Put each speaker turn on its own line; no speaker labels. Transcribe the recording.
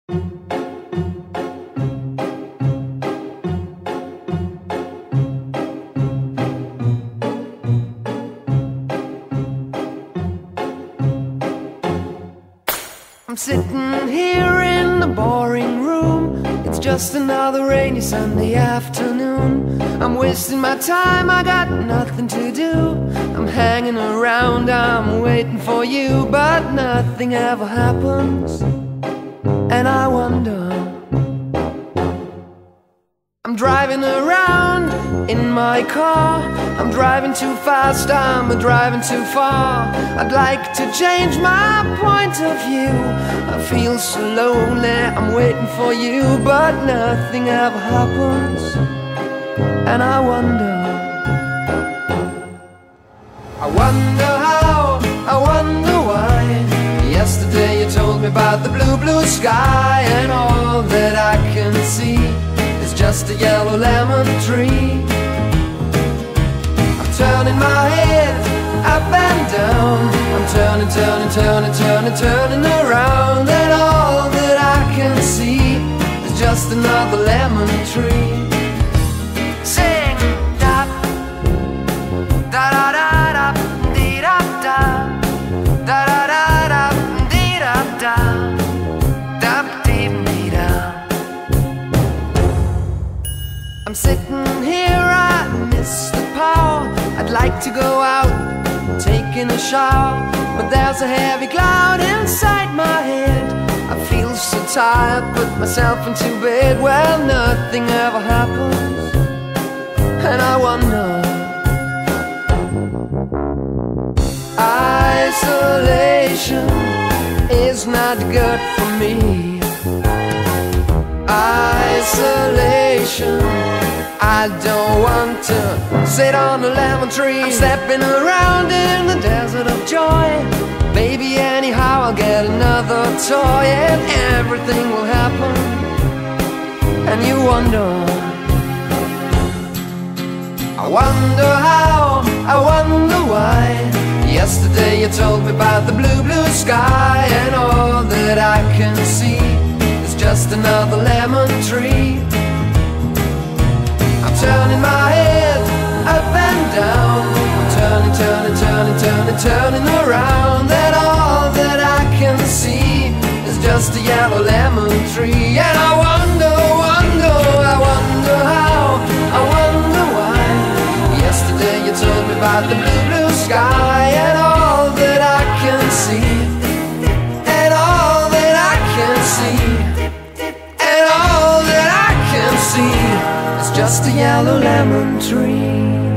I'm sitting here in the boring room. It's just another rainy Sunday afternoon. I'm wasting my time, I got nothing to do. I'm hanging around, I'm waiting for you, but nothing ever happens. And I wonder, I'm driving around in my car. I'm driving too fast, I'm driving too far. I'd like to change my point of view. I feel so lonely, I'm waiting for you, but nothing ever happens. And I wonder how, I wonder why. Yesterday you told me about the blue, blue sky, and all that I can see is just a yellow lemon tree. I'm turning my head up and down. I'm turning, turning, turning, turning, turning around, and all that I can see is just another lemon tree. Sing da da da da da dee da da da da da da dee da da da dee dee da. I'm sitting here, I miss the power. I'd like to go out, taking a shower, but there's a heavy cloud inside my head. I feel so tired, put myself into bed. Well, nothing ever happens, and I wonder. Isolation is not good for me. Isolation, I don't want to sit on a lemon tree. I'm stepping around in the desert of joy. Maybe anyhow I'll get another toy, and everything will happen. And you wonder, I wonder how, I wonder why. Yesterday you told me about the blue, blue sky, and all that I can see is just another lemon tree. I'm turning my head up and down. I'm turning, turning, turning, turning, turning around, and all that I can see is just a yellow lemon tree. And I wonder, wonder, I wonder how, I wonder why. Yesterday you told me about the blue, blue sky, and all that I can see, and all that I can see, and all that I can see, it's just a yellow lemon tree.